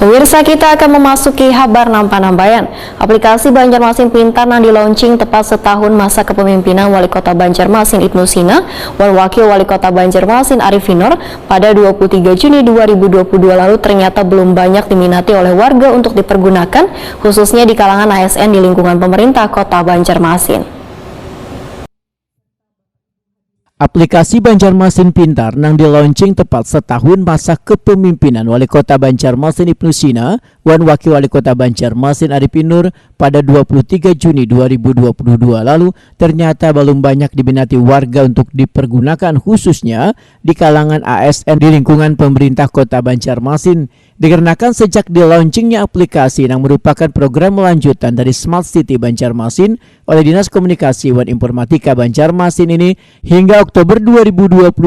Pemirsa, kita akan memasuki kabar nampan-nambayan. Aplikasi Banjarmasin Pintar yang di-launching tepat setahun masa kepemimpinan Wali Kota Banjarmasin Ibnu Sina dan Wakil Wali Kota Banjarmasin Arifin Nur pada 23 Juni 2022 lalu ternyata belum banyak diminati oleh warga untuk dipergunakan, khususnya di kalangan ASN di lingkungan pemerintah Kota Banjarmasin. Aplikasi Banjarmasin Pintar yang di-launching tepat setahun masa kepemimpinan Wali Kota Banjarmasin Ibnu Sina dan Wakil Wali Kota Banjarmasin Arifin Nur pada 23 Juni 2022 lalu ternyata belum banyak diminati warga untuk dipergunakan, khususnya di kalangan ASN di lingkungan pemerintah Kota Banjarmasin. Dikarenakan sejak di-launchingnya aplikasi yang merupakan program lanjutan dari Smart City Banjarmasin oleh Dinas Komunikasi dan Informatika Banjarmasin ini, hingga Oktober 2022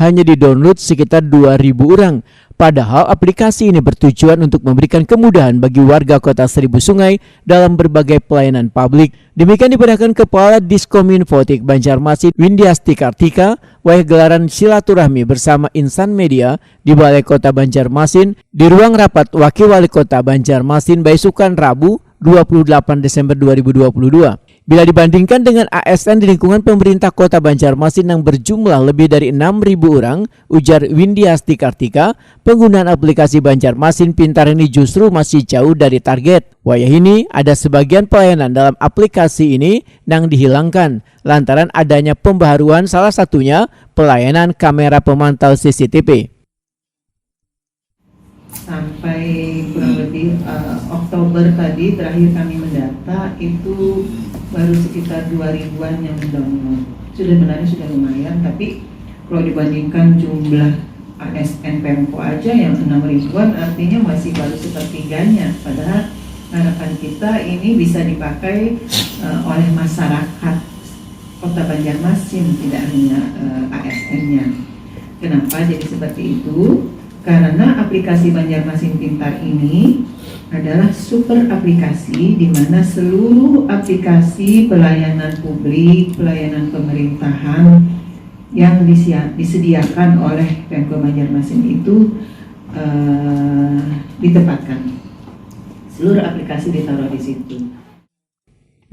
hanya di-download sekitar 2.000 orang. Padahal aplikasi ini bertujuan untuk memberikan kemudahan bagi warga Kota Seribu Sungai dalam berbagai pelayanan publik. Demikian dibenarkan Kepala Diskominfotik Banjarmasin Windiasti Kartika oleh gelaran silaturahmi bersama insan media di Balai Kota Banjarmasin di ruang rapat Wakil Wali Kota Banjarmasin Baisukan Rabu 28 Desember 2022. Bila dibandingkan dengan ASN di lingkungan pemerintah Kota Banjarmasin yang berjumlah lebih dari 6.000 orang, ujar Windiasti Kartika, penggunaan aplikasi Banjarmasin Pintar ini justru masih jauh dari target. Wayah ini ada sebagian pelayanan dalam aplikasi ini yang dihilangkan lantaran adanya pembaharuan, salah satunya pelayanan kamera pemantau CCTV. Sampai kurang lebih Oktober tadi terakhir kami mendata itu baru sekitar 2.000-an yang mendownload. Sebenarnya sudah lumayan, tapi kalau dibandingkan jumlah ASN Pemko aja yang 6.000-an artinya masih baru sepertiganya. Padahal harapan kita ini bisa dipakai oleh masyarakat Kota Banjarmasin, tidak hanya ASN-nya. Kenapa jadi seperti itu? Karena aplikasi Banjarmasin Pintar ini adalah super aplikasi di mana seluruh aplikasi pelayanan publik, pelayanan pemerintahan yang disediakan oleh Pemko Banjarmasin itu ditempatkan. Seluruh aplikasi ditaruh di situ.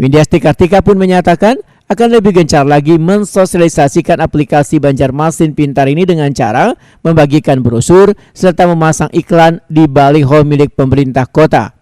Windiasti Kartika pun menyatakan akan lebih gencar lagi mensosialisasikan aplikasi Banjarmasin Pintar ini dengan cara membagikan brosur serta memasang iklan di baliho milik pemerintah kota.